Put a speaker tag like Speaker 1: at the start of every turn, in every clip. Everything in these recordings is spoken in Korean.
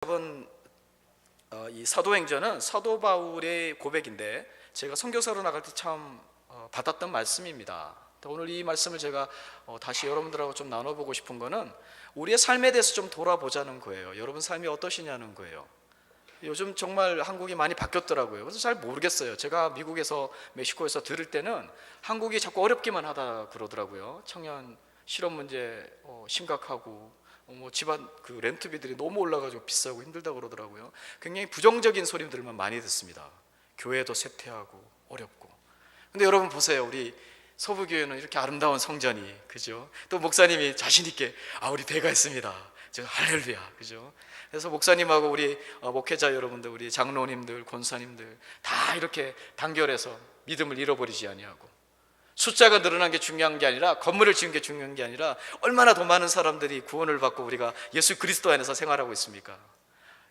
Speaker 1: 여러분, 이 사도행전은 사도 바울의 고백인데 제가 선교사로 나갈 때 참 받았던 말씀입니다. 오늘 이 말씀을 제가 다시 여러분들하고 좀 나눠보고 싶은 거는 우리의 삶에 대해서 좀 돌아보자는 거예요. 여러분 삶이 어떠시냐는 거예요. 요즘 정말 한국이 많이 바뀌었더라고요. 그래서 잘 모르겠어요. 제가 미국에서 멕시코에서 들을 때는 한국이 자꾸 어렵기만 하다 그러더라고요. 청년 실업 문제 심각하고 집안 그 렌트비들이 너무 올라가지고 비싸고 힘들다 그러더라고요. 굉장히 부정적인 소리들만 많이 듣습니다. 교회도 쇠퇴하고 어렵고. 근데 여러분 보세요. 우리 서부교회는 이렇게 아름다운 성전이, 그죠? 또 목사님이 자신 있게 우리 배가 있습니다. 저 할렐루야, 그죠? 그래서 목사님하고 우리 목회자 여러분들, 우리 장로님들, 권사님들 다 이렇게 단결해서 믿음을 잃어버리지 아니하고, 숫자가 늘어난 게 중요한 게 아니라, 건물을 지은 게 중요한 게 아니라 얼마나 더 많은 사람들이 구원을 받고 우리가 예수 그리스도 안에서 생활하고 있습니까?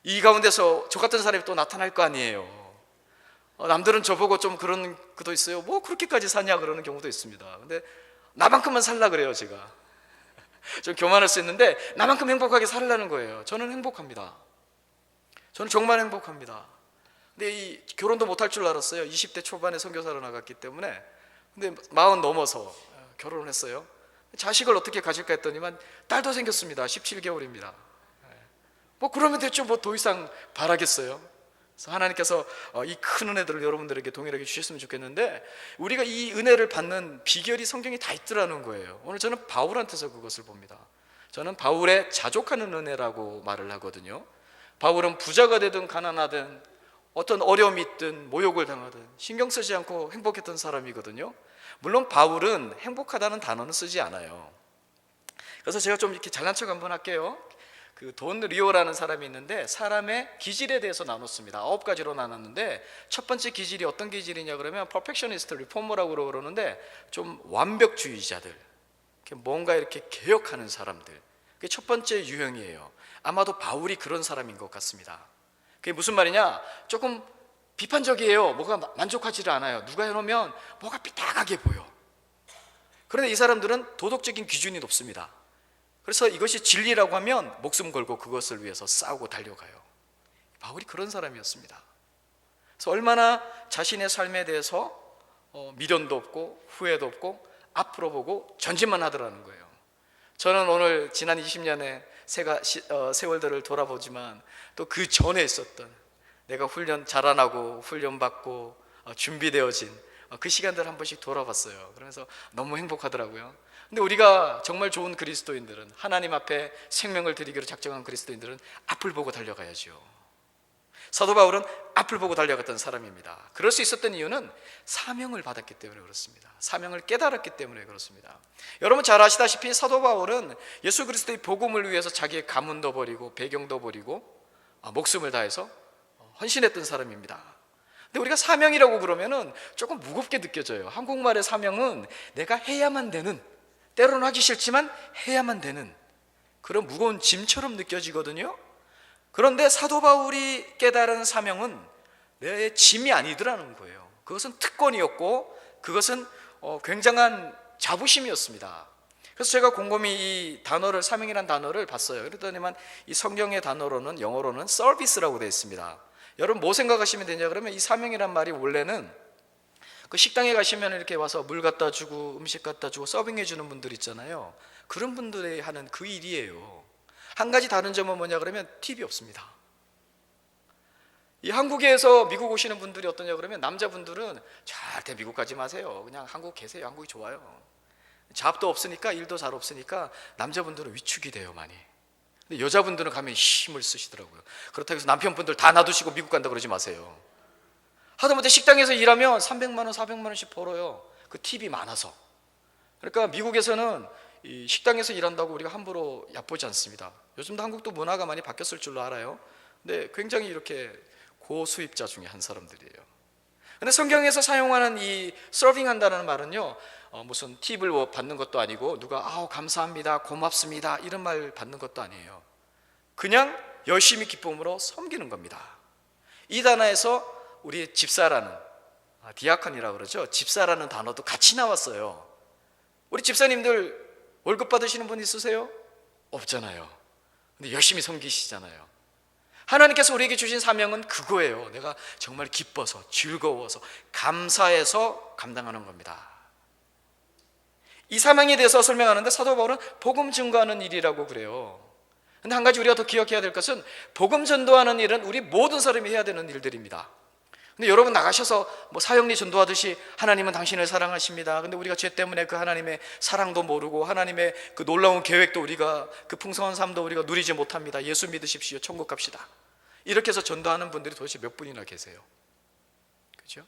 Speaker 1: 이 가운데서 저 같은 사람이 또 나타날 거 아니에요. 남들은 저보고 좀 그런 것도 있어요. 뭐 그렇게까지 사냐 그러는 경우도 있습니다. 근데 나만큼만 살라 그래요. 제가 좀 교만할 수 있는데 나만큼 행복하게 살라는 거예요. 저는 행복합니다. 저는 정말 행복합니다. 근데 이 결혼도 못할 줄 알았어요. 20대 초반에 선교사로 나갔기 때문에. 근데 40 넘어서 결혼을 했어요. 자식을 어떻게 가질까 했더니만 딸도 생겼습니다. 17개월입니다. 뭐 그러면 됐죠. 뭐 더 이상 바라겠어요. 그래서 하나님께서 이 큰 은혜들을 여러분들에게 동일하게 주셨으면 좋겠는데, 우리가 이 은혜를 받는 비결이 성경에 다 있더라는 거예요. 오늘 저는 바울한테서 그것을 봅니다. 저는 바울의 자족하는 은혜라고 말을 하거든요. 바울은 부자가 되든 가난하든 어떤 어려움이 있든 모욕을 당하든 신경 쓰지 않고 행복했던 사람이거든요. 물론 바울은 행복하다는 단어는 쓰지 않아요. 그래서 제가 좀 이렇게 잘난 척 한번 할게요. 그 돈 리오라는 사람이 있는데 사람의 기질에 대해서 나눴습니다. 9가지로 나눴는데 첫 번째 기질이 어떤 기질이냐 그러면 퍼펙셔니스트 리포머라고 그러는데 좀 완벽주의자들, 뭔가 이렇게 개혁하는 사람들, 그게 첫 번째 유형이에요. 아마도 바울이 그런 사람인 것 같습니다. 그게 무슨 말이냐, 조금 비판적이에요. 뭐가 만족하지를 않아요. 누가 해놓으면 뭐가 삐딱하게 보여. 그런데 이 사람들은 도덕적인 기준이 높습니다. 그래서 이것이 진리라고 하면 목숨 걸고 그것을 위해서 싸우고 달려가요. 바울이 그런 사람이었습니다. 그래서 얼마나 자신의 삶에 대해서 미련도 없고 후회도 없고 앞으로 보고 전진만 하더라는 거예요. 저는 오늘 지난 20년의 세월들을 돌아보지만 또 그 전에 있었던, 내가 자라나고 훈련받고 준비되어진 그 시간들 한 번씩 돌아봤어요. 그러면서 너무 행복하더라고요. 근데 우리가 정말 좋은 그리스도인들은, 하나님 앞에 생명을 드리기로 작정한 그리스도인들은 앞을 보고 달려가야죠. 사도 바울은 앞을 보고 달려갔던 사람입니다. 그럴 수 있었던 이유는 사명을 받았기 때문에 그렇습니다. 사명을 깨달았기 때문에 그렇습니다. 여러분 잘 아시다시피 사도 바울은 예수 그리스도의 복음을 위해서 자기의 가문도 버리고 배경도 버리고 목숨을 다해서 헌신했던 사람입니다. 근데 우리가 사명이라고 그러면은 조금 무겁게 느껴져요. 한국말의 사명은 내가 해야만 되는, 때로는 하기 싫지만 해야만 되는 그런 무거운 짐처럼 느껴지거든요. 그런데 사도 바울이 깨달은 사명은 내 짐이 아니더라는 거예요. 그것은 특권이었고 그것은 굉장한 자부심이었습니다. 그래서 제가 곰곰이 이 단어를, 사명이라는 단어를 봤어요. 그랬더니만 이 성경의 단어로는, 영어로는 서비스라고 되어 있습니다. 여러분 뭐 생각하시면 되냐 그러면, 이 사명이란 말이 원래는 그 식당에 가시면 이렇게 와서 물 갖다 주고 음식 갖다 주고 서빙해 주는 분들 있잖아요. 그런 분들이 하는 그 일이에요. 한 가지 다른 점은 뭐냐 그러면 팁이 없습니다. 이 한국에서 미국 오시는 분들이 어떠냐 그러면, 남자분들은 절대 미국 가지 마세요. 그냥 한국 계세요. 한국이 좋아요. 잡도 없으니까, 일도 잘 없으니까 남자분들은 위축이 돼요, 많이. 근데 여자분들은 가면 힘을 쓰시더라고요. 그렇다고 해서 남편분들 다 놔두시고 미국 간다 그러지 마세요. 하다못해 식당에서 일하면 300만 원, 400만 원씩 벌어요. 그 팁이 많아서. 그러니까 미국에서는 이 식당에서 일한다고 우리가 함부로 얕보지 않습니다. 요즘도 한국도 문화가 많이 바뀌었을 줄로 알아요. 근데 굉장히 이렇게 고수입자 중에 한 사람들이에요. 근데 성경에서 사용하는 이 서빙한다는 말은요, 무슨 팁을 받는 것도 아니고, 누가 감사합니다, 고맙습니다 이런 말 받는 것도 아니에요. 그냥 열심히 기쁨으로 섬기는 겁니다. 이 단어에서 우리 집사라는, 디아컨이라고 그러죠. 집사라는 단어도 같이 나왔어요. 우리 집사님들 월급 받으시는 분 있으세요? 없잖아요. 근데 열심히 섬기시잖아요. 하나님께서 우리에게 주신 사명은 그거예요. 내가 정말 기뻐서, 즐거워서, 감사해서 감당하는 겁니다. 이 사명에 대해서 설명하는데 사도 바울은 복음 증거하는 일이라고 그래요. 근데 한 가지 우리가 더 기억해야 될 것은 복음 전도하는 일은 우리 모든 사람이 해야 되는 일들입니다. 근데 여러분 나가셔서 뭐 사형리 전도하듯이 하나님은 당신을 사랑하십니다. 근데 우리가 죄 때문에 그 하나님의 사랑도 모르고 하나님의 그 놀라운 계획도 우리가 그 풍성한 삶도 우리가 누리지 못합니다. 예수 믿으십시오. 천국 갑시다. 이렇게 해서 전도하는 분들이 도대체 몇 분이나 계세요? 그렇죠?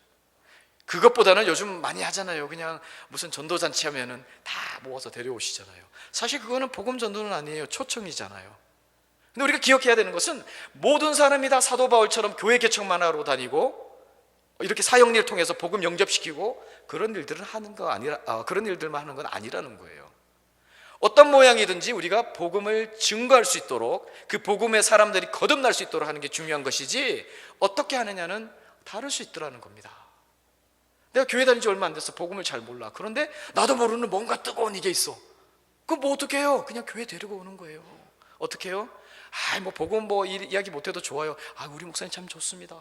Speaker 1: 그것보다는 요즘 많이 하잖아요. 그냥 무슨 전도잔치 하면은 다 모아서 데려오시잖아요. 사실 그거는 복음 전도는 아니에요. 초청이잖아요. 근데 우리가 기억해야 되는 것은 모든 사람이 다 사도 바울처럼 교회 개척만 하러 다니고 이렇게 사역리를 통해서 복음 영접시키고 그런 일들은 하는 거 아니라 그런 일들만 하는 건 아니라는 거예요. 어떤 모양이든지 우리가 복음을 증거할 수 있도록 그 복음의 사람들이 거듭날 수 있도록 하는 게 중요한 것이지 어떻게 하느냐는 다를 수 있더라는 겁니다. 내가 교회 다닌 지 얼마 안 돼서 복음을 잘 몰라. 그런데 나도 모르는 뭔가 뜨거운 이게 있어. 그럼 뭐 어떻게 해요? 그냥 교회 데리고 오는 거예요. 어떻게 해요? 뭐 복음 뭐 이야기 못해도 좋아요. 우리 목사님 참 좋습니다.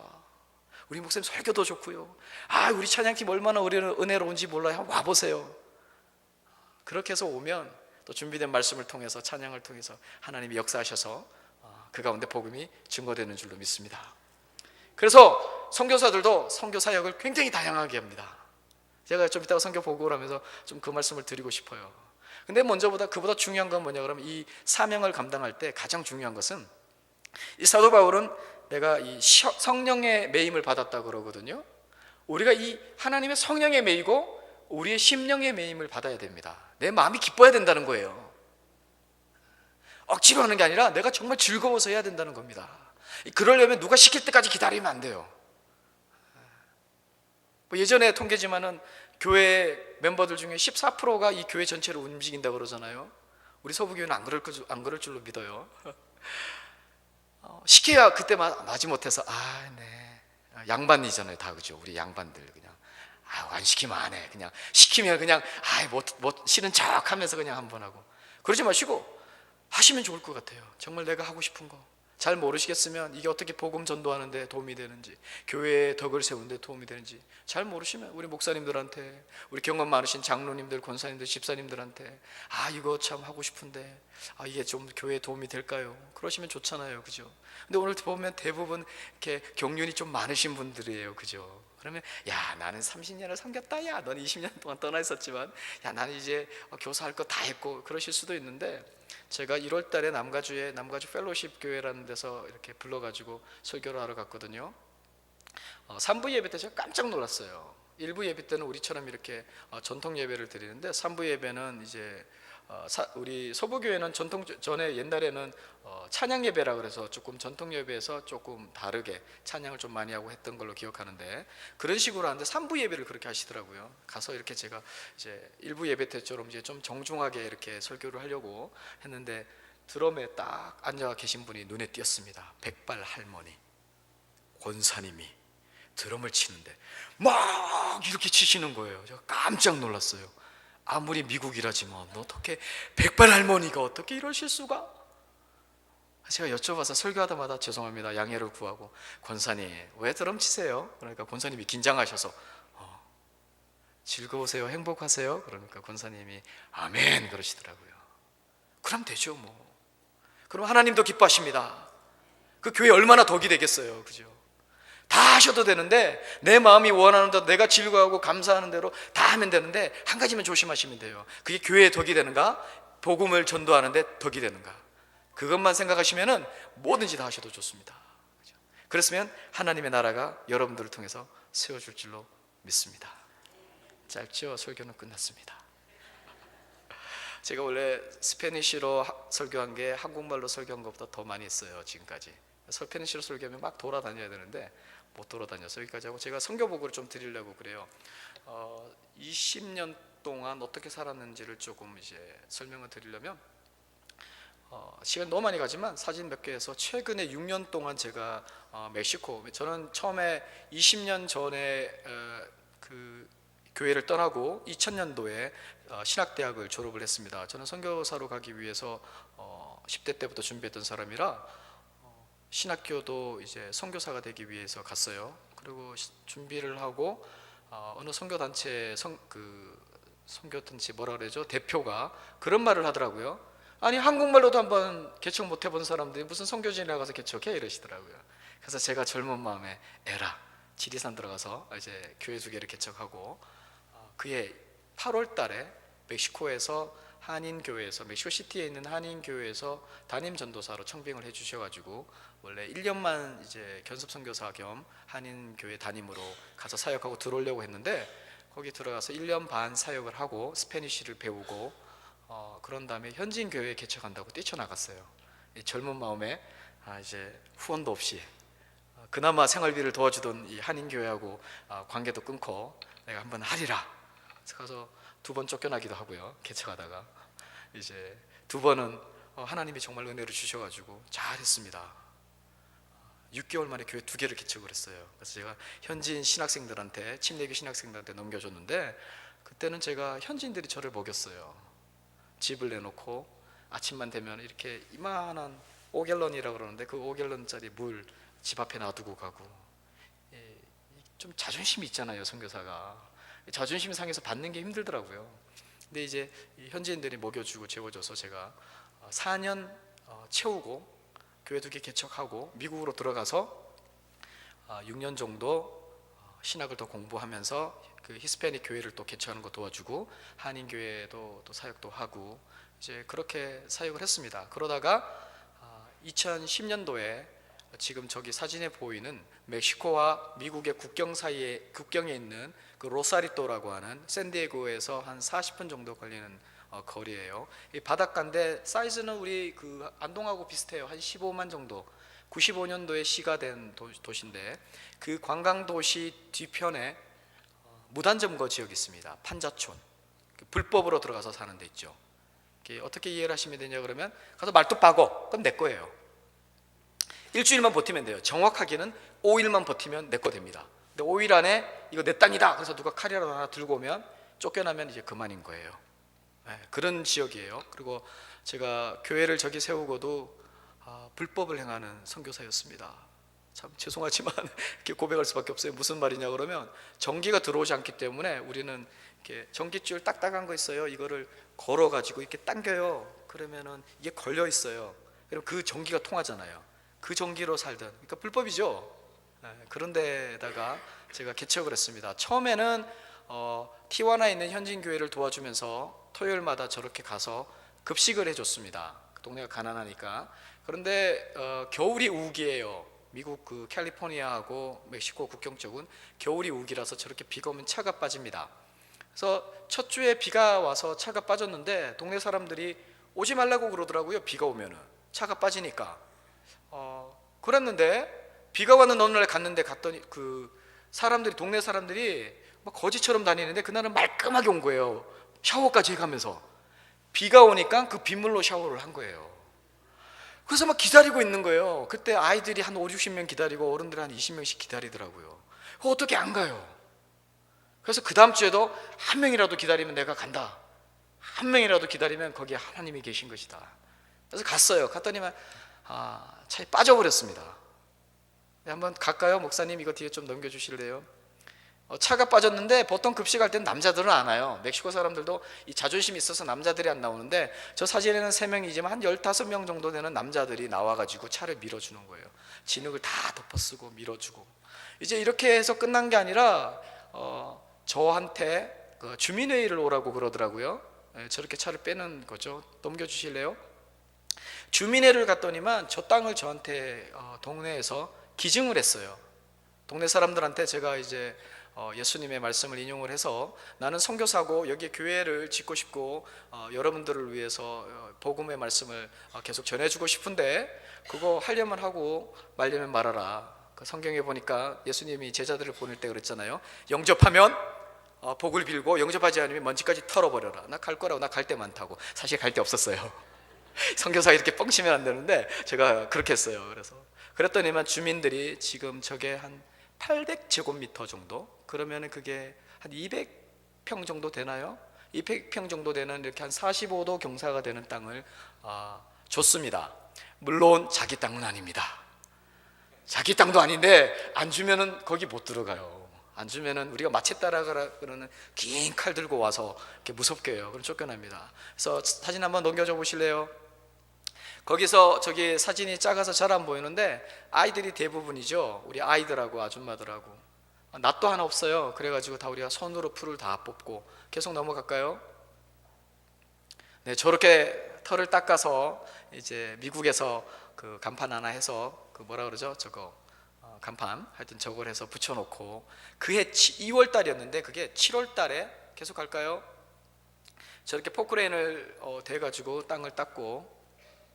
Speaker 1: 우리 목사님 설교도 좋고요. 우리 찬양팀 얼마나 은혜로운지 몰라요. 한번 와보세요. 그렇게 해서 오면 또 준비된 말씀을 통해서 찬양을 통해서 하나님이 역사하셔서 그 가운데 복음이 증거되는 줄로 믿습니다. 그래서 선교사들도 선교 사역을 굉장히 다양하게 합니다. 제가 좀 이따가 선교 보고를 하면서 좀 그 말씀을 드리고 싶어요. 근데 그보다 중요한 건 뭐냐 그러면 이 사명을 감당할 때 가장 중요한 것은 이 사도 바울은 내가 이 성령의 매임을 받았다 그러거든요. 우리가 이 하나님의 성령에 매이고 우리의 심령의 매임을 받아야 됩니다. 내 마음이 기뻐야 된다는 거예요. 억지로 하는 게 아니라 내가 정말 즐거워서 해야 된다는 겁니다. 그러려면 누가 시킬 때까지 기다리면 안 돼요. 예전에 통계지만은 교회 멤버들 중에 14%가 이 교회 전체를 움직인다고 그러잖아요. 우리 서부교회는 안 그럴 줄로 믿어요. 시켜야 그때 마지 못해서 네 양반이잖아요 다. 그죠? 우리 양반들 그냥 안 시키면 안 해. 그냥 시키면 그냥 못 싫은 척 하면서 그냥 한번 하고. 그러지 마시고 하시면 좋을 것 같아요. 정말 내가 하고 싶은 거 잘 모르시겠으면 이게 어떻게 복음 전도하는 데 도움이 되는지, 교회의 덕을 세우는 데 도움이 되는지 잘 모르시면 우리 목사님들한테, 우리 경험 많으신 장로님들, 권사님들, 집사님들한테 이거 참 하고 싶은데 이게 좀 교회에 도움이 될까요? 그러시면 좋잖아요. 그죠? 근데 오늘 보면 대부분 이렇게 경륜이 좀 많으신 분들이에요. 그죠? 그러면 나는 30년을 섬겼다. 너는 20년 동안 떠나 있었지만 나는 이제 교사할 거 다 했고 그러실 수도 있는데, 제가 1월 달에 남가주 펠로십 교회라는 데서 이렇게 불러가지고 설교를 하러 갔거든요. 3부 예배 때 제가 깜짝 놀랐어요. 1부 예배 때는 우리처럼 이렇게 전통 예배를 드리는데 3부 예배는 이제 우리 서부교회는 전에 옛날에는 찬양 예배라 그래서 조금 전통 예배에서 조금 다르게 찬양을 좀 많이 하고 했던 걸로 기억하는데, 그런 식으로 하는데 3부 예배를 그렇게 하시더라고요. 가서 이렇게 제가 이제 1부 예배 때처럼 이제 좀 정중하게 이렇게 설교를 하려고 했는데 드럼에 딱 앉아 계신 분이 눈에 띄었습니다. 백발 할머니 권사님이 드럼을 치는데 막 이렇게 치시는 거예요. 제가 깜짝 놀랐어요. 아무리 미국이라지만 어떻게 백발 할머니가 어떻게 이러실 수가? 제가 여쭤봐서 설교하다마다 죄송합니다 양해를 구하고, 권사님 왜 드럼 치세요? 그러니까 권사님이 긴장하셔서 즐거우세요? 행복하세요? 그러니까 권사님이 아멘 그러시더라고요. 그럼 되죠 뭐. 그럼 하나님도 기뻐하십니다. 그 교회 얼마나 덕이 되겠어요. 그죠? 다 하셔도 되는데 내 마음이 원하는 대로 내가 즐거워하고 감사하는 대로 다 하면 되는데 한 가지만 조심하시면 돼요. 그게 교회에 덕이 되는가? 복음을 전도하는 데 덕이 되는가? 그것만 생각하시면 뭐든지 다 하셔도 좋습니다. 그랬으면 하나님의 나라가 여러분들을 통해서 세워줄 줄로 믿습니다. 짧죠? 설교는 끝났습니다. 제가 원래 스페니쉬로 설교한 게 한국말로 설교한 것보다 더 많이 했어요 지금까지. 스페니쉬로 설교하면 막 돌아다녀야 되는데 못 돌아다녀서 여기까지 하고, 제가 선교보고를 좀 드리려고 그래요. 20년 동안 어떻게 살았는지를 조금 이제 설명을 드리려면 시간 너무 많이 가지만 사진 몇 개 해서 최근에 6년 동안 제가 멕시코, 저는 처음에 20년 전에 그 교회를 떠나고 2000년도에 신학대학을 졸업을 했습니다. 저는 선교사로 가기 위해서 10대 때부터 준비했던 사람이라 신학교도 이제 선교사가 되기 위해서 갔어요. 그리고 준비를 하고 어느 선교 단체 선교 단체 뭐라 그러죠? 대표가 그런 말을 하더라고요. 아니 한국말로도 한번 개척 못 해본 사람들이 무슨 선교지에 가서 개척해 이러시더라고요. 그래서 제가 젊은 마음에 에라 지리산 들어가서 이제 교회 2개를 개척하고 그해 8월 달에 멕시코에서 한인교회에서 멕시코시티에 있는 한인교회에서 담임 전도사로 청빙을 해 주셔가지고 원래 1년만 이제 견습 선교사 겸 한인교회 담임으로 가서 사역하고 들어오려고 했는데 거기 들어가서 1년 반 사역을 하고 스페니쉬를 배우고 그런 다음에 현지인 교회에 개척한다고 뛰쳐나갔어요. 이 젊은 마음에 이제 후원도 없이 그나마 생활비를 도와주던 이 한인교회하고 관계도 끊고 내가 한번 하리라. 그래서 가서 2번 쫓겨나기도 하고요. 개척하다가 이제 2번은 하나님이 정말 은혜를 주셔가지고 잘했습니다. 6개월 만에 교회 2개를 개척을 했어요. 그래서 제가 현지인 신학생들한테 침례교 신학생들한테 넘겨줬는데 그때는 제가 현지인들이 저를 먹였어요. 집을 내놓고 아침만 되면 이렇게 이만한 5갤런이라고 그러는데 그 5갤런짜리 물 집 앞에 놔두고 가고 좀 자존심이 있잖아요. 선교사가 자존심 상해서 받는 게 힘들더라고요. 근데 이제 현지인들이 먹여주고 재워줘서 제가 4년 채우고 교회 2개 개척하고 미국으로 들어가서 6년 정도 신학을 더 공부하면서 그 히스패닉 교회를 또 개척하는 거 도와주고 한인 교회도 또 사역도 하고 이제 그렇게 사역을 했습니다. 그러다가 2010년도에 지금 저기 사진에 보이는 멕시코와 미국의 국경에 있는 그 로사리또라고 하는 샌디에고에서 한 40분 정도 걸리는 거리예요. 이 바닷가인데 사이즈는 우리 그 안동하고 비슷해요. 한 15만 정도. 95년도에 시가 된 도시인데 그 관광 도시 뒤편에 무단점거 지역이 있습니다. 판자촌. 불법으로 들어가서 사는 데 있죠. 어떻게 이해를 하시면 되냐 그러면 가서 말뚝 박어. 그럼 내 거예요. 일주일만 버티면 돼요. 정확하게는 5일만 버티면 내 거 됩니다. 근데 5일 안에 이거 내 땅이다. 그래서 누가 칼이라도 하나 들고 오면 쫓겨나면 이제 그만인 거예요. 그런 지역이에요. 그리고 제가 교회를 저기 세우고도 불법을 행하는 선교사였습니다. 참 죄송하지만 이렇게 고백할 수밖에 없어요. 무슨 말이냐 그러면 전기가 들어오지 않기 때문에 우리는 이렇게 전기줄 딱딱한 거 있어요. 이거를 걸어 가지고 이렇게 당겨요. 그러면은 이게 걸려 있어요. 그럼 그 전기가 통하잖아요. 그 전기로 살던, 그러니까 불법이죠. 그런데다가 제가 개척을 했습니다. 처음에는 티와나에 있는 현지인 교회를 도와주면서 토요일마다 저렇게 가서 급식을 해줬습니다. 동네가 가난하니까. 그런데 겨울이 우기예요. 미국 그 캘리포니아하고 멕시코 국경 쪽은 겨울이 우기라서 저렇게 비가 오면 차가 빠집니다. 그래서 첫 주에 비가 와서 차가 빠졌는데 동네 사람들이 오지 말라고 그러더라고요. 비가 오면은 차가 빠지니까. 그랬는데 비가 와는 어느 날 갔더니 그 사람들이 동네 사람들이 막 거지처럼 다니는데 그날은 말끔하게 온 거예요. 샤워까지 해가면서 비가 오니까 그 빗물로 샤워를 한 거예요. 그래서 막 기다리고 있는 거예요. 그때 아이들이 한 50-60명 기다리고 어른들이 한 20명씩 기다리더라고요. 어떻게 안 가요? 그래서 그 다음 주에도 한 명이라도 기다리면 내가 간다. 한 명이라도 기다리면 거기에 하나님이 계신 것이다. 그래서 갔어요. 갔더니만 차에 빠져버렸습니다. 한번 갈까요? 목사님 이거 뒤에 좀 넘겨주실래요? 차가 빠졌는데 보통 급식할 땐 남자들은 안 와요. 멕시코 사람들도 이 자존심이 있어서 남자들이 안 나오는데 저 사진에는 3명이지만 한 15명 정도 되는 남자들이 나와가지고 차를 밀어주는 거예요. 진흙을 다 덮어쓰고 밀어주고. 이제 이렇게 해서 끝난 게 아니라 저한테 주민회의를 오라고 그러더라고요. 저렇게 차를 빼는 거죠. 넘겨주실래요? 주민회를 갔더니만 저 땅을 저한테 동네에서 기증을 했어요. 동네 사람들한테 제가 이제 예수님의 말씀을 인용을 해서 나는 선교사고 여기에 교회를 짓고 싶고 여러분들을 위해서 복음의 말씀을 계속 전해주고 싶은데 그거 하려면 하고 말려면 말아라. 그 성경에 보니까 예수님이 제자들을 보낼 때 그랬잖아요. 영접하면 복을 빌고 영접하지 않으면 먼지까지 털어버려라. 나 갈 거라고. 나 갈 데 많다고. 사실 갈 데 없었어요. 선교사 이렇게 뻥치면 안 되는데 제가 그렇게 했어요. 그랬더니만 주민들이 지금 저게 한 800제곱미터 정도, 그러면 그게 한 200평 정도 되나요? 200평 정도 되는 이렇게 한 45도 경사가 되는 땅을 줬습니다. 물론 자기 땅은 아닙니다. 자기 땅도 아닌데 안 주면은 거기 못 들어가요. 안 주면은 우리가 마쳇 따라 그러는 긴 칼 들고 와서 이렇게 무섭게 해요. 그럼 쫓겨납니다. 그래서 사진 한번 넘겨줘 보실래요? 거기서 저기 사진이 작아서 잘 안 보이는데 아이들이 대부분이죠. 우리 아이들하고 아줌마들하고. 낫도 하나 없어요. 그래가지고 다 우리가 손으로 풀을 다 뽑고. 계속 넘어갈까요? 네, 저렇게 털을 닦아서 이제 미국에서 그 간판 하나 해서 그 뭐라 그러죠? 저거 간판 하여튼 저걸 해서 붙여놓고 그해 2월 달이었는데 그게 7월 달에 계속 갈까요? 저렇게 포크레인을 대가지고 땅을 닦고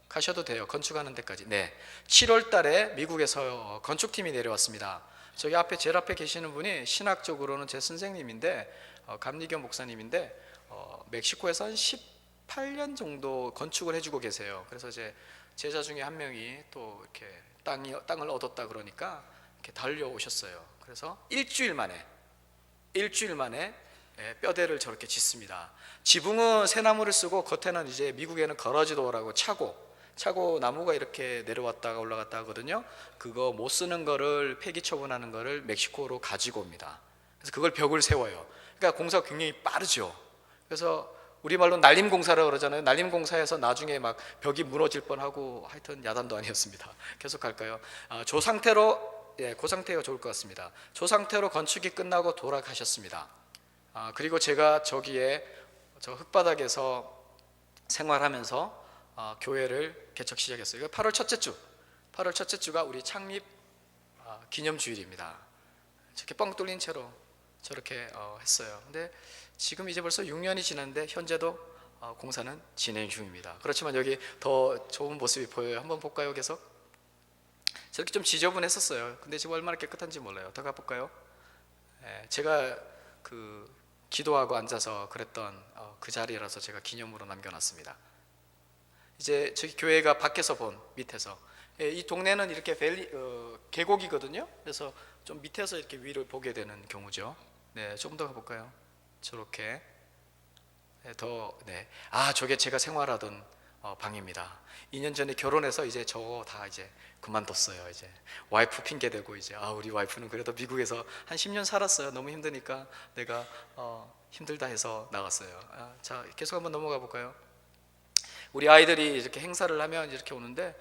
Speaker 1: 가셔도 돼요. 건축하는 데까지. 네, 7월 달에 미국에서 건축팀이 내려왔습니다. 저기 앞에 제일 앞에 계시는 분이 신학적으로는 제 선생님인데 감리교 목사님인데 멕시코에서 한 18년 정도 건축을 해주고 계세요. 그래서 제 제자 중에 한 명이 또 이렇게 땅을 얻었다 그러니까 이렇게 달려오셨어요. 그래서 일주일 만에 뼈대를 저렇게 짓습니다. 지붕은 새나무를 쓰고 겉에는 이제 미국에는 거러지도라고 차고 나무가 이렇게 내려왔다가 올라갔다 하거든요. 그거 못 쓰는 거를 폐기 처분하는 거를 멕시코로 가지고 옵니다. 그래서 그걸 벽을 세워요. 그러니까 공사가 굉장히 빠르죠. 그래서 우리말로 날림공사라고 그러잖아요. 날림공사에서 나중에 막 벽이 무너질 뻔하고 하여튼 야단도 아니었습니다. 계속 갈까요? 조 상태로, 그 상태가 좋을 것 같습니다. 조 상태로 건축이 끝나고 돌아가셨습니다. 그리고 제가 저기에 저 흙바닥에서 생활하면서 교회를 개척 시작했어요. 8월 첫째 주가 우리 창립 기념주일입니다. 저렇게 뻥 뚫린 채로 저렇게 했어요. 근데 지금 이제 벌써 6년이 지났는데 현재도 공사는 진행 중입니다. 그렇지만 여기 더 좋은 모습이 보여요. 한번 볼까요? 계속 저렇게 좀 지저분했었어요. 근데 지금 얼마나 깨끗한지 몰라요. 더 가볼까요? 제가 그 기도하고 앉아서 그랬던 그 자리라서 제가 기념으로 남겨놨습니다. 이제 저기 교회가 밖에서 본 밑에서 이 동네는 이렇게 계곡이거든요. 그래서 좀 밑에서 이렇게 위를 보게 되는 경우죠. 네, 조금 더 가볼까요? 저렇게 네. 저게 제가 생활하던 방입니다. 2년 전에 결혼해서 이제 저거 다 이제 그만뒀어요. 이제 와이프 핑계 대고 이제 우리 와이프는 그래도 미국에서 한 10년 살았어요. 너무 힘드니까 내가 힘들다 해서 나갔어요. 자, 계속 한번 넘어가 볼까요? 우리 아이들이 이렇게 행사를 하면 이렇게 오는데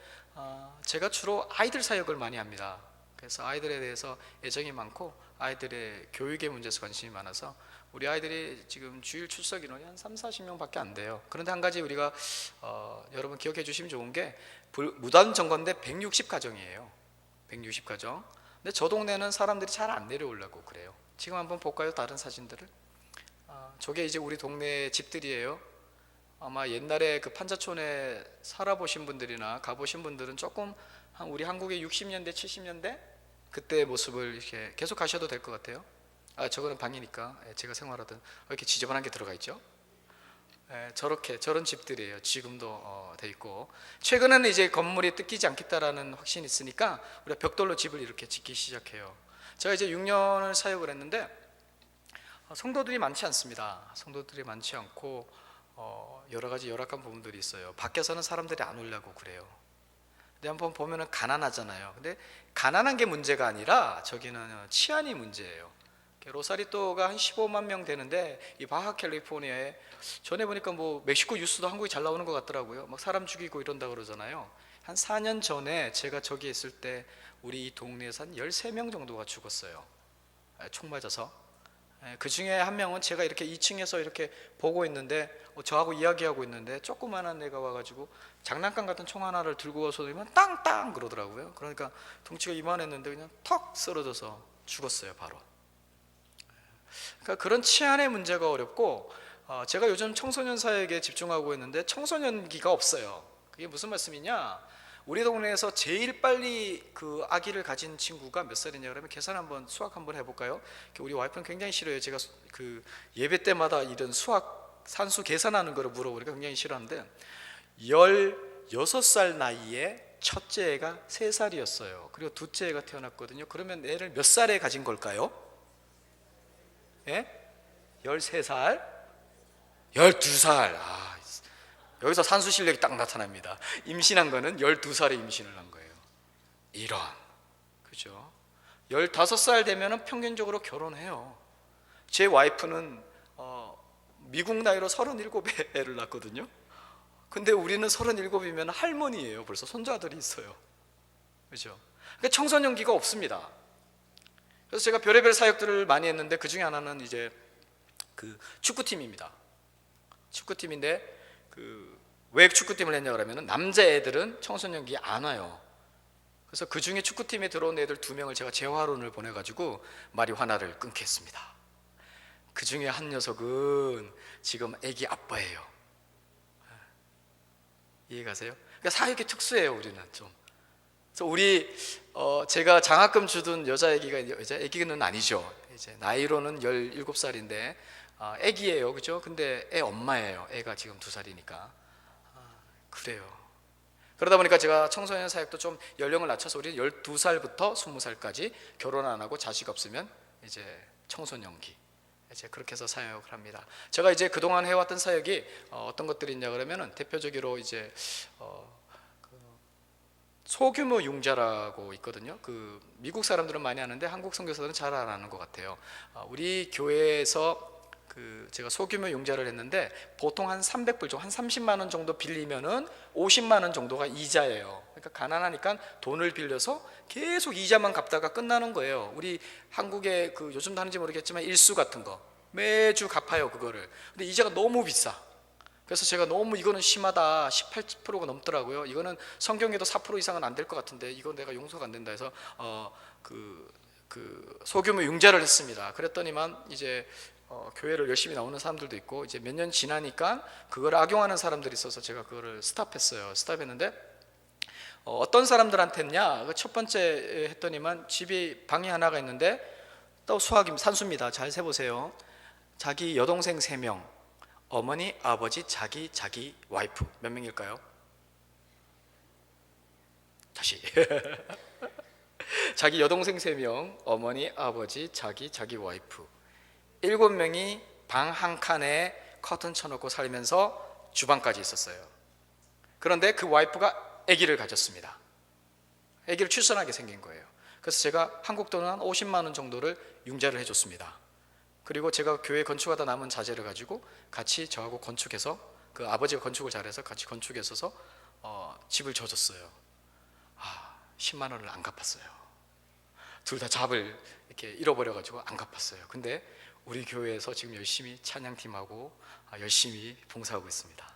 Speaker 1: 제가 주로 아이들 사역을 많이 합니다. 그래서 아이들에 대해서 애정이 많고 아이들의 교육의 문제에서 관심이 많아서 우리 아이들이 지금 주일 출석 인원이 한 3, 40명밖에 안 돼요. 그런데 한 가지 우리가 여러분 기억해 주시면 좋은 게 무단 점거인데 160가정이에요. 160가정. 근데 저 동네는 사람들이 잘 안 내려오려고 그래요. 지금 한번 볼까요? 다른 사진들을. 저게 이제 우리 동네 집들이에요. 아마 옛날에 그 판자촌에 살아보신 분들이나 가보신 분들은 조금 우리 한국의 60년대, 70년대 그때의 모습을 이렇게 계속 가셔도 될 것 같아요. 저거는 방이니까 제가 생활하던 이렇게 지저분한 게 들어가 있죠. 저런 집들이에요. 지금도 돼 있고 최근에는 이제 건물이 뜯기지 않겠다라는 확신이 있으니까 우리가 벽돌로 집을 이렇게 짓기 시작해요. 제가 이제 6년을 사역을 했는데 성도들이 많지 않습니다. 성도들이 많지 않고 여러 가지 열악한 부분들이 있어요. 밖에서는 사람들이 안 오려고 그래요. 근데 한번 보면은 가난하잖아요. 근데 가난한 게 문제가 아니라 저기는 치안이 문제예요. 로사리또가 한 15만 명 되는데 이 바하 캘리포니아에 전에 보니까 뭐 멕시코 뉴스도 한국이 잘 나오는 것 같더라고요. 막 사람 죽이고 이런다 그러잖아요. 한 4년 전에 제가 저기 있을 때 우리 이 동네에서 한 13명 정도가 죽었어요. 총 맞아서. 그 중에 한 명은 제가 이렇게 2층에서 이렇게 보고 있는데 저하고 이야기하고 있는데 조그만한 애가 와가지고 장난감 같은 총 하나를 들고 와서 땅땅 그러더라고요. 그러니까 덩치가 이만했는데 그냥 턱 쓰러져서 죽었어요. 바로. 그러니까 그런 치안의 문제가 어렵고 제가 요즘 청소년 사역에 집중하고 있는데 청소년기가 없어요. 그게 무슨 말씀이냐? 우리 동네에서 제일 빨리 그 아기를 가진 친구가 몇 살이냐 그러면 계산 한번 수학 한번 해볼까요? 우리 와이프는 굉장히 싫어요. 제가 그 예배 때마다 이런 수학 산수 계산하는 거를 물어보니까 굉장히 싫어하는데 16살 나이에 첫째 애가 3살이었어요. 그리고 둘째 애가 태어났거든요. 그러면 애를 몇 살에 가진 걸까요? 예? 13살? 12살. 여기서 산수 실력이 딱 나타납니다. 임신한 거는 12살에 임신을 한 거예요. 이런. 그죠? 15살 되면은 평균적으로 결혼해요. 제 와이프는 미국 나이로 37에 애를 낳거든요. 근데 우리는 37이면 할머니예요. 벌써 손자들이 있어요. 그죠? 그러니까 청소년기가 없습니다. 그래서 제가 별의별 사역들을 많이 했는데 그 중에 하나는 이제 그 축구팀입니다. 축구팀인데 왜 축구팀을 했냐 그러면 남자애들은 청소년기 안 와요. 그래서 그 중에 축구팀에 들어온 애들 2명을 제가 재활원을 보내가지고 마리화나를 끊게 했습니다. 그 중에 한 녀석은 지금 애기 아빠예요. 이해가세요? 그러니까 사역이 특수해요. 우리는 좀. 그래서 우리 제가 장학금 주던 여자 애기는 아니죠. 이제 나이로는 17살인데 애기예요, 그죠? 근데 애 엄마예요. 애가 지금 2살이니까. 그래요. 그러다 보니까 제가 청소년 사역도 좀 연령을 낮춰서 우리 12살부터 20살까지 결혼 안 하고 자식 없으면 이제 청소년기 이제 그렇게 해서 사역을 합니다. 제가 이제 그동안 해왔던 사역이 어떤 것들이 있냐 그러면은 대표적으로 이제 소규모 융자라고 있거든요. 그 미국 사람들은 많이 아는데 한국 선교사들은 잘 안 아는 것 같아요. 우리 교회에서 제가 소규모 융자를 했는데 보통 한 300불 정도, 한 30만 원 정도 빌리면은 50만 원 정도가 이자예요. 그러니까 가난하니까 돈을 빌려서 계속 이자만 갚다가 끝나는 거예요. 우리 한국에 요즘도 하는지 모르겠지만 일수 같은 거 매주 갚아요, 그거를. 근데 이자가 너무 비싸. 그래서 제가 너무 이거는 심하다, 18%가 넘더라고요. 이거는 성경에도 4% 이상은 안 될 것 같은데 이건 내가 용서가 안 된다 해서 소규모 융자를 했습니다. 그랬더니만 이제 교회를 열심히 나오는 사람들도 있고 이제 몇 년 지나니까 그걸 악용하는 사람들이 있어서 제가 그거를 스탑했어요. 스탑했는데 어떤 사람들한테냐, 첫 번째 했더니만 집이 방이 하나가 있는데 또 산수입니다. 잘 세보세요. 자기 여동생 3명, 어머니, 아버지, 자기 와이프 몇 명일까요? 다시 자기 여동생 3명, 어머니, 아버지, 자기 와이프 7명이 방 한 칸에 커튼 쳐놓고 살면서 주방까지 있었어요. 그런데 그 와이프가 아기를 가졌습니다. 아기를 출산하게 생긴 거예요. 그래서 제가 한국 돈 한 50만 원 정도를 융자를 해줬습니다. 그리고 제가 교회 건축하다 남은 자재를 가지고 같이 저하고 건축해서 그 아버지가 건축을 잘해서 같이 건축해서 집을 져줬어요. 10만 원을 안 갚았어요. 둘 다 잡을 이렇게 잃어버려가지고 안 갚았어요. 근데 우리 교회에서 지금 열심히 찬양팀하고 열심히 봉사하고 있습니다.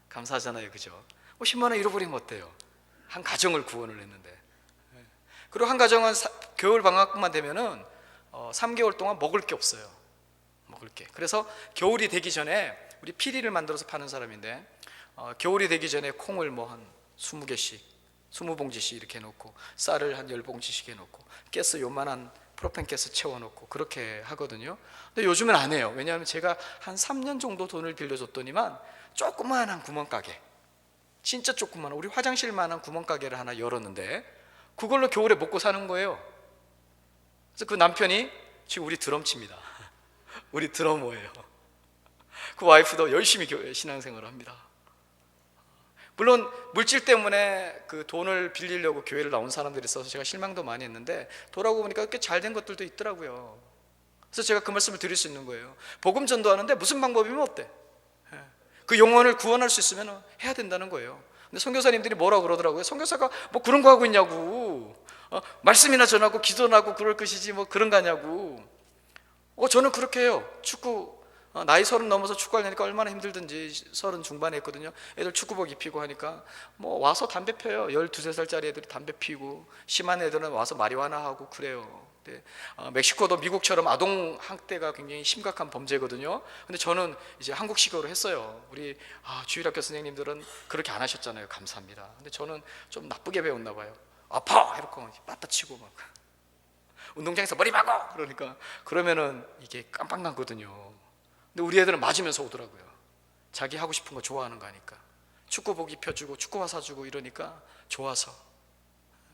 Speaker 1: 감사하잖아요, 그죠? 10만 원 잃어버리면 어때요? 한 가정을 구원을 했는데. 그리고 한 가정은 겨울 방학만 되면은 3개월 동안 먹을 게 없어요. 먹을 게. 그래서 겨울이 되기 전에 우리 피리를 만들어서 파는 사람인데 겨울이 되기 전에 콩을 뭐 한 20개씩 20봉지씩 이렇게 해놓고 쌀을 한 10봉지씩 해놓고 가스 요만한 프로펜 가스 채워놓고 그렇게 하거든요. 근데 요즘은 안 해요. 왜냐하면 제가 한 3년 정도 돈을 빌려줬더니만 조그마한 구멍가게, 진짜 조그마한 우리 화장실만한 구멍가게를 하나 열었는데 그걸로 겨울에 먹고 사는 거예요. 그래서 그 남편이 지금 우리 드럼칩니다. 우리 드러머예요. 그 와이프도 열심히 신앙생활을 합니다. 물론 물질 때문에 그 돈을 빌리려고 교회를 나온 사람들이 있어서 제가 실망도 많이 했는데 돌아오고 보니까 꽤 잘된 것들도 있더라고요. 그래서 제가 그 말씀을 드릴 수 있는 거예요. 복음 전도하는데 무슨 방법이면 어때? 그 영혼을 구원할 수 있으면 해야 된다는 거예요. 근데 선교사님들이 뭐라고 그러더라고요. 선교사가 뭐 그런 거 하고 있냐고, 말씀이나 전하고 기도나 하고 그럴 것이지 뭐 그런 거 하냐고. 저는 그렇게 해요. 축구 나이 30 넘어서 축구하려니까 얼마나 힘들든지 30 중반에 했거든요. 애들 축구복 입히고 하니까 뭐 와서 담배 펴요. 12~13살짜리 애들이 담배 피고 심한 애들은 와서 마리화나 하고 그래요. 근데 멕시코도 미국처럼 아동 학대가 굉장히 심각한 범죄거든요. 근데 저는 이제 한국식으로 했어요. 우리 주일학교 선생님들은 그렇게 안 하셨잖아요. 감사합니다. 근데 저는 좀 나쁘게 배웠나 봐요. 아파! 이렇게 빠따치고 막 운동장에서 머리 박어! 그러니까 그러면은 이게 깜빡 나거든요. 근데 우리 애들은 맞으면서 오더라고요. 자기 하고 싶은 거 좋아하는 거 하니까 축구복 입혀주고 축구화 사주고 이러니까 좋아서.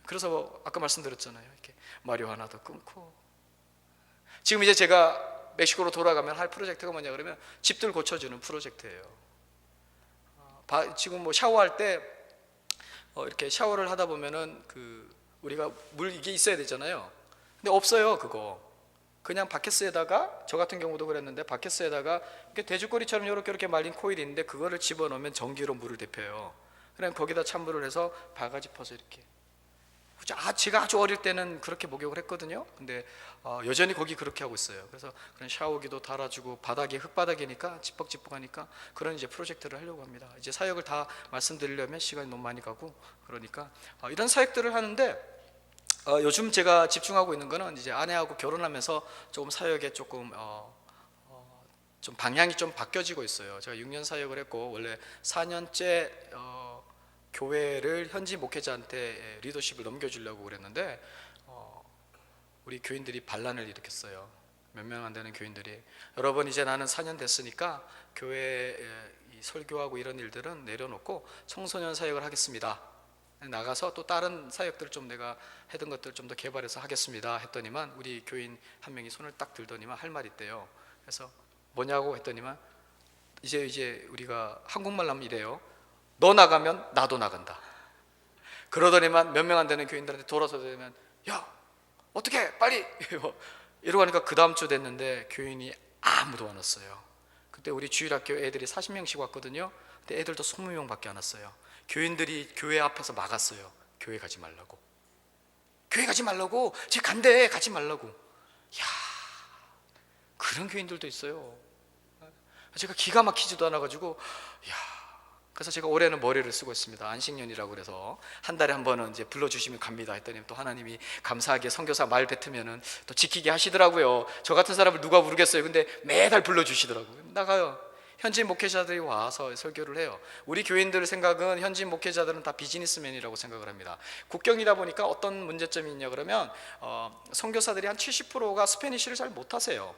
Speaker 1: 그래서 아까 말씀드렸잖아요. 이렇게 마리화나도 끊고. 지금 이제 제가 멕시코로 돌아가면 할 프로젝트가 뭐냐 그러면 집들 고쳐주는 프로젝트예요. 지금 뭐 샤워할 때 이렇게 샤워를 하다 보면은 그 우리가 물 이게 있어야 되잖아요. 근데 없어요 그거. 그냥 바켓스에다가, 저 같은 경우도 그랬는데 바켓스에다가 이렇게 돼지꼬리처럼 이렇게 말린 코일이 있는데 그거를 집어넣으면 전기로 물을 데펴요. 그냥 거기다 찬물을 해서 바가지 퍼서 이렇게. 제가 아주 어릴 때는 그렇게 목욕을 했거든요. 근데 여전히 거기 그렇게 하고 있어요. 그래서 그런 샤워기도 달아주고, 바닥이 흙바닥이니까 찌뻑찌뻑하니까 그런 이제 프로젝트를 하려고 합니다. 이제 사역을 다 말씀드리려면 시간이 너무 많이 가고, 그러니까 이런 사역들을 하는데, 요즘 제가 집중하고 있는 거는 이제 아내하고 결혼하면서 조금 사역에 조금 좀 방향이 좀 바뀌어지고 있어요. 제가 6년 사역을 했고, 원래 4년째 교회를 현지 목회자한테 리더십을 넘겨주려고 그랬는데, 우리 교인들이 반란을 일으켰어요. 몇 명 안 되는 교인들이, 여러분 이제 나는 4년 됐으니까 교회 설교하고 이런 일들은 내려놓고 청소년 사역을 하겠습니다. 나가서 또 다른 사역들을 좀 내가 했던 것들 좀 더 개발해서 하겠습니다 했더니만, 우리 교인 한 명이 손을 딱 들더니만 할 말이 있대요. 그래서 뭐냐고 했더니만, 이제 우리가 한국말로 하면 이래요. 너 나가면 나도 나간다. 그러더니만 몇 명 안 되는 교인들한테 돌아서 되면, 야 어떻게 빨리 이러고 하니까 그 다음 주 됐는데 교인이 아무도 안 왔어요. 그때 우리 주일학교 애들이 40명씩 왔거든요. 근데 애들도 20명밖에 안 왔어요. 교인들이 교회 앞에서 막았어요. 교회 가지 말라고. 교회 가지 말라고. 쟤 간대. 가지 말라고. 야, 그런 교인들도 있어요. 제가 기가 막히지도 않아가지고, 야, 그래서 제가 올해는 머리를 쓰고 있습니다. 안식년이라고 그래서 한 달에 한 번은 이제 불러주시면 갑니다 했더니, 또 하나님이 감사하게 선교사 말 뱉으면은 또 지키게 하시더라고요. 저 같은 사람을 누가 부르겠어요. 근데 매달 불러주시더라고요. 나가요. 현지 목회자들이 와서 설교를 해요. 우리 교인들 생각은 현지 목회자들은 다 비즈니스맨이라고 생각을 합니다. 국경이다 보니까 어떤 문제점이 있냐 그러면, 선교사들이 한 70%가 스페니쉬를 잘 못하세요.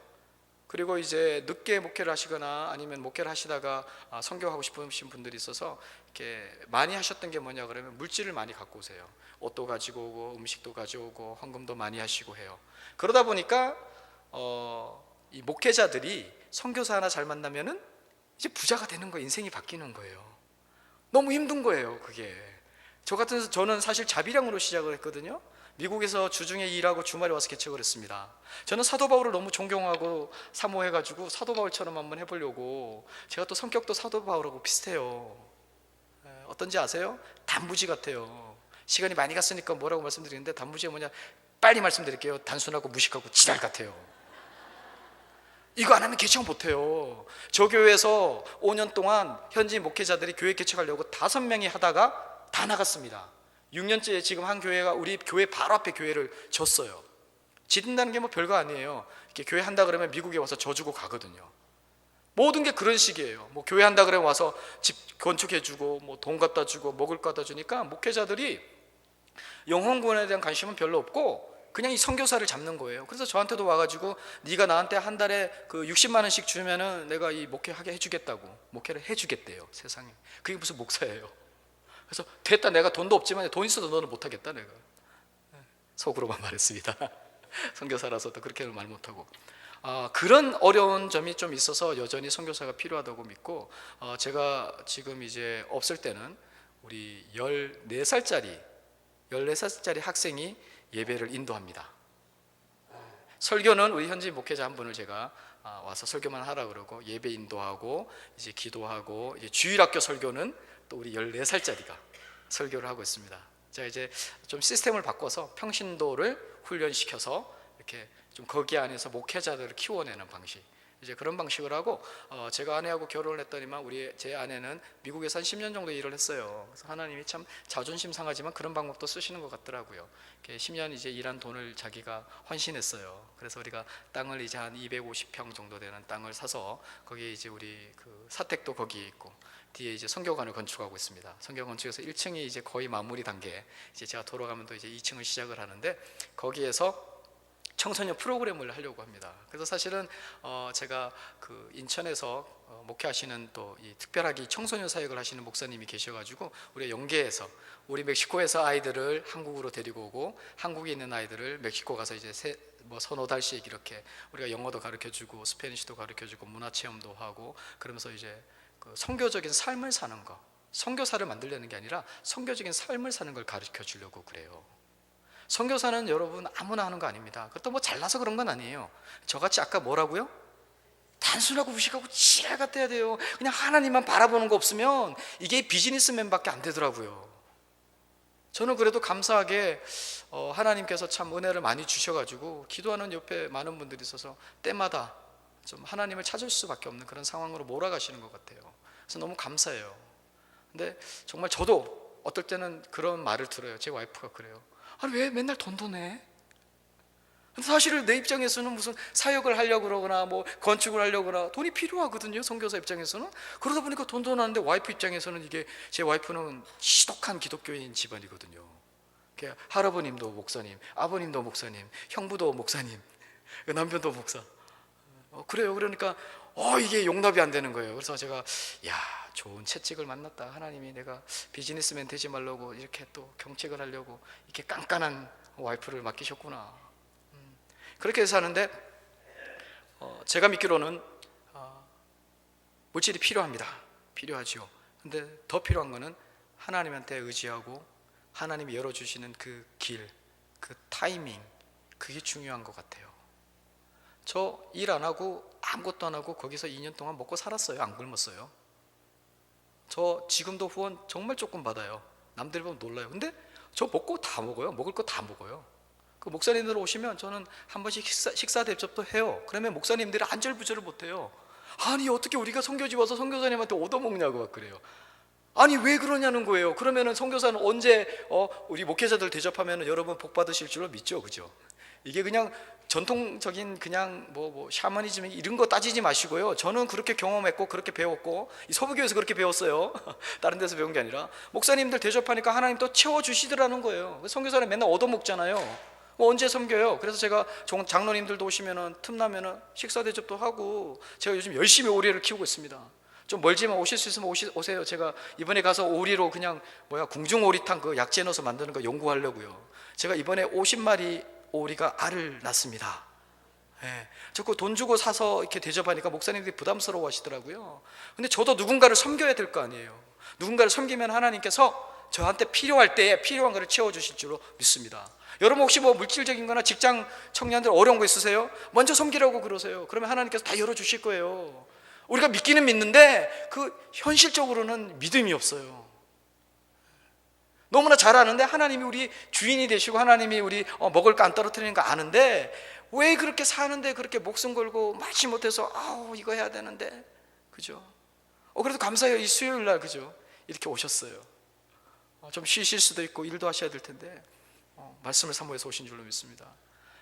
Speaker 1: 그리고 이제 늦게 목회를 하시거나 아니면 목회를 하시다가 선교하고 싶으신 분들이 있어서 이렇게 많이 하셨던 게 뭐냐 그러면, 물질을 많이 갖고 오세요. 옷도 가지고 오고 음식도 가져오고 헌금도 많이 하시고 해요. 그러다 보니까 이 목회자들이 선교사 하나 잘 만나면은 이제 부자가 되는 거예요. 인생이 바뀌는 거예요. 너무 힘든 거예요 그게. 저는 사실 자비량으로 시작을 했거든요. 미국에서 주중에 일하고 주말에 와서 개척을 했습니다. 저는 사도 바울을 너무 존경하고 사모해가지고 사도 바울처럼 한번 해보려고. 제가 또 성격도 사도 바울하고 비슷해요. 어떤지 아세요? 단무지 같아요. 시간이 많이 갔으니까 뭐라고 말씀드리는데, 단무지가 뭐냐, 빨리 말씀드릴게요. 단순하고 무식하고 지랄 같아요. 이거 안 하면 개척 못해요. 저 교회에서 5년 동안 현지 목회자들이 교회 개척하려고 5명이 하다가 다 나갔습니다. 6년째 지금 한 교회가 우리 교회 바로 앞에 교회를 졌어요. 짓는다는 게 뭐 별거 아니에요. 이렇게 교회 한다 그러면 미국에 와서 져주고 가거든요. 모든 게 그런 식이에요. 뭐 교회 한다 그러면 와서 집 건축해주고, 뭐 돈 갖다 주고, 먹을 거 갖다 주니까 목회자들이 영혼 구원에 대한 관심은 별로 없고 그냥 이 선교사를 잡는 거예요. 그래서 저한테도 와가지고, 네가 나한테 한 달에 그 60만 원씩 주면은 내가 이 목회하게 해주겠다고. 목회를 해주겠대요. 세상에. 그게 무슨 목사예요. 그래서 됐다, 내가 돈도 없지만 돈 있어도 너는 못하겠다 내가. 속으로만 말했습니다. 선교사라서 또 그렇게는 말 못하고. 그런 어려운 점이 좀 있어서 여전히 선교사가 필요하다고 믿고, 제가 지금 이제 없을 때는 우리 14살짜리 학생이 예배를 인도합니다. 설교는 우리 현지 목회자 한 분을 제가 와서 설교만 하라 그러고, 예배 인도하고 이제 기도하고, 이제 주일학교 설교는 또 우리 14살짜리가 설교를 하고 있습니다. 제가 이제 좀 시스템을 바꿔서 평신도를 훈련시켜서 이렇게 좀 거기 안에서 목회자들을 키워내는 방식, 이제 그런 방식을 하고, 제가 아내하고 결혼을 했더니만 제 아내는 미국에서 한 10년 정도 일을 했어요. 그래서 하나님이 참 자존심 상하지만 그런 방법도 쓰시는 것 같더라고요. 10년 이제 일한 돈을 자기가 헌신했어요. 그래서 우리가 땅을 이제 한 250평 정도 되는 땅을 사서 거기에 이제 우리 그 사택도 거기에 있고, 뒤에 이제 성교관을 건축하고 있습니다. 성교 건축에서 1층이 이제 거의 마무리 단계, 이제 제가 돌아가면 또 이제 2층을 시작을 하는데, 거기에서 청소년 프로그램을 하려고 합니다. 그래서 사실은 제가 그 인천에서 목회하시는 또 이 특별하게 청소년 사역을 하시는 목사님이 계셔가지고, 우리 연계해서 우리 멕시코에서 아이들을 한국으로 데리고 오고, 한국에 있는 아이들을 멕시코 가서 이제 서너 달씩 이렇게 우리가 영어도 가르쳐주고 스페니쉬도 가르쳐주고 문화체험도 하고, 그러면서 이제 그 선교적인 삶을 사는 거, 선교사를 만들려는 게 아니라 선교적인 삶을 사는 걸 가르쳐 주려고 그래요. 선교사는 여러분 아무나 하는 거 아닙니다. 그것도 뭐 잘나서 그런 건 아니에요. 저같이 아까 뭐라고요? 단순하고 무식하고 지랄 같아야 돼요. 그냥 하나님만 바라보는 거 없으면 이게 비즈니스맨밖에 안 되더라고요. 저는 그래도 감사하게 하나님께서 참 은혜를 많이 주셔가지고 기도하는 옆에 많은 분들이 있어서 때마다 좀 하나님을 찾을 수밖에 없는 그런 상황으로 몰아가시는 것 같아요. 그래서 너무 감사해요. 근데 정말 저도 어떨 때는 그런 말을 들어요. 제 와이프가 그래요. 아니 왜 맨날 돈 내? 사실 내 입장에서는 무슨 사역을 하려고 그러거나 뭐 건축을 하려고 그러나 돈이 필요하거든요. 선교사 입장에서는. 그러다 보니까 돈도 나는데 와이프 입장에서는 이게, 제 와이프는 지독한 기독교인 집안이거든요. 할아버님도 목사님, 아버님도 목사님, 형부도 목사님, 남편도 목사. 그래요. 그러니까 이게 용납이 안 되는 거예요. 그래서 제가 좋은 채찍을 만났다. 하나님이 내가 비즈니스맨 되지 말라고 이렇게 또 경책을 하려고 이렇게 깐깐한 와이프를 맡기셨구나. 그렇게 해서 하는데 제가 믿기로는 물질이 필요합니다. 필요하죠. 근데 더 필요한 거는 하나님한테 의지하고 하나님이 열어주시는 그 길, 그 타이밍, 그게 중요한 것 같아요. 저 일 안 하고 아무것도 안 하고 거기서 2년 동안 먹고 살았어요. 안 굶었어요. 저 지금도 후원 정말 조금 받아요. 남들 보면 놀라요. 근데 저 먹고 다 먹어요. 먹을 거 다 먹어요. 그 목사님들 오시면 저는 한 번씩 식사 대접도 해요. 그러면 목사님들이 안절부절을 못해요. 아니 어떻게 우리가 선교지 와서 선교사님한테 얻어먹냐고 막 그래요. 아니 왜 그러냐는 거예요. 그러면은 선교사는 언제 우리 목회자들 대접하면은 여러분 복 받으실 줄로 믿죠, 그죠? 이게 그냥 전통적인 그냥 뭐 샤머니즘 이런 거 따지지 마시고요. 저는 그렇게 경험했고 그렇게 배웠고 이 서부교에서 그렇게 배웠어요. 다른 데서 배운 게 아니라 목사님들 대접하니까 하나님 또 채워주시더라는 거예요. 선교사는 맨날 얻어먹잖아요. 언제 섬겨요? 그래서 제가 장로님들도 오시면은 틈나면은 식사 대접도 하고 제가 요즘 열심히 오리를 키우고 있습니다. 좀 멀지만 오실 수 있으면 오세요. 제가 이번에 가서 오리로 그냥 궁중 오리탕 그 약재 넣어서 만드는 거 연구하려고요. 제가 이번에 50마리 오리가 알을 낳습니다. 자꾸 돈 주고 사서 이렇게 대접하니까 목사님들이 부담스러워 하시더라고요. 근데 저도 누군가를 섬겨야 될 거 아니에요. 누군가를 섬기면 하나님께서 저한테 필요할 때에 필요한 것을 채워주실 줄로 믿습니다. 여러분 혹시 뭐 물질적인 거나 직장 청년들 어려운 거 있으세요? 먼저 섬기라고 그러세요. 그러면 하나님께서 다 열어주실 거예요. 우리가 믿기는 믿는데 그 현실적으로는 믿음이 없어요. 너무나 잘 아는데 하나님이 우리 주인이 되시고 하나님이 우리 먹을 거 안 떨어뜨리는 거 아는데 왜 그렇게 사는데 그렇게 목숨 걸고 마치 못해서 이거 해야 되는데, 그죠? 그래도 감사해요. 이 수요일 날 그죠? 이렇게 오셨어요. 좀 쉬실 수도 있고 일도 하셔야 될 텐데 말씀을 사모해서 오신 줄로 믿습니다.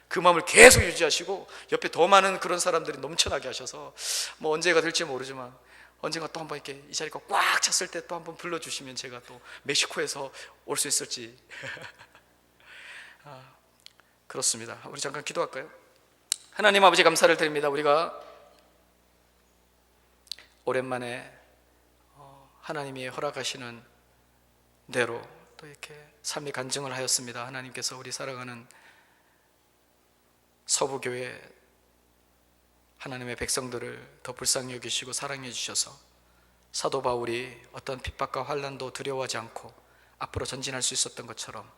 Speaker 1: 그 마음을 계속 유지하시고 옆에 더 많은 그런 사람들이 넘쳐나게 하셔서 뭐 언제가 될지 모르지만 언젠가 또 한번 이렇게 이 자리가 꽉 찼을 때 또 한번 불러주시면 제가 또 멕시코에서 올 수 있을지. 그렇습니다. 우리 잠깐 기도할까요? 하나님 아버지 감사를 드립니다. 우리가 오랜만에 하나님이 허락하시는 대로 또 이렇게 삶의 간증을 하였습니다. 하나님께서 우리 사랑하는 서부교회 하나님의 백성들을 더 불쌍히 여기시고 사랑해 주셔서 사도 바울이 어떤 핍박과 환난도 두려워하지 않고 앞으로 전진할 수 있었던 것처럼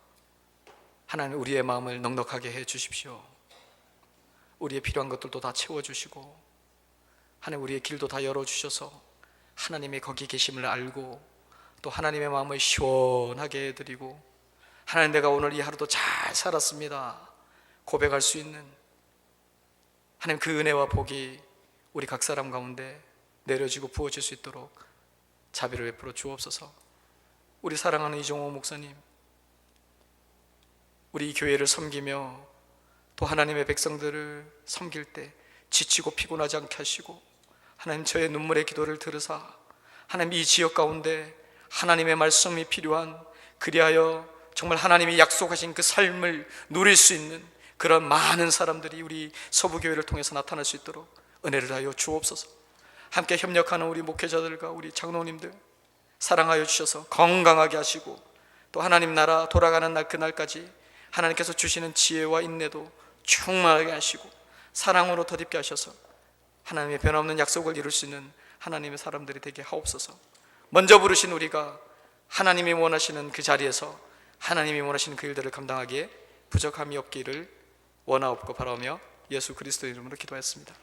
Speaker 1: 하나님 우리의 마음을 넉넉하게 해 주십시오. 우리의 필요한 것들도 다 채워주시고 하나님 우리의 길도 다 열어주셔서 하나님의 거기 계심을 알고 또 하나님의 마음을 시원하게 해드리고 하나님 내가 오늘 이 하루도 잘 살았습니다 고백할 수 있는 하나님 그 은혜와 복이 우리 각 사람 가운데 내려지고 부어질 수 있도록 자비를 베풀어 주옵소서. 우리 사랑하는 이종호 목사님, 우리 교회를 섬기며 또 하나님의 백성들을 섬길 때 지치고 피곤하지 않게 하시고 하나님 저의 눈물의 기도를 들으사 하나님 이 지역 가운데 하나님의 말씀이 필요한 그리하여 정말 하나님이 약속하신 그 삶을 누릴 수 있는 그런 많은 사람들이 우리 서부교회를 통해서 나타날 수 있도록 은혜를 하여 주옵소서. 함께 협력하는 우리 목회자들과 우리 장로님들 사랑하여 주셔서 건강하게 하시고 또 하나님 나라 돌아가는 날 그날까지 하나님께서 주시는 지혜와 인내도 충만하게 하시고 사랑으로 덧입게 하셔서 하나님의 변함없는 약속을 이룰 수 있는 하나님의 사람들이 되게 하옵소서. 먼저 부르신 우리가 하나님이 원하시는 그 자리에서 하나님이 원하시는 그 일들을 감당하기에 부족함이 없기를 원하옵고 바라며 예수 그리스도의 이름으로 기도했습니다.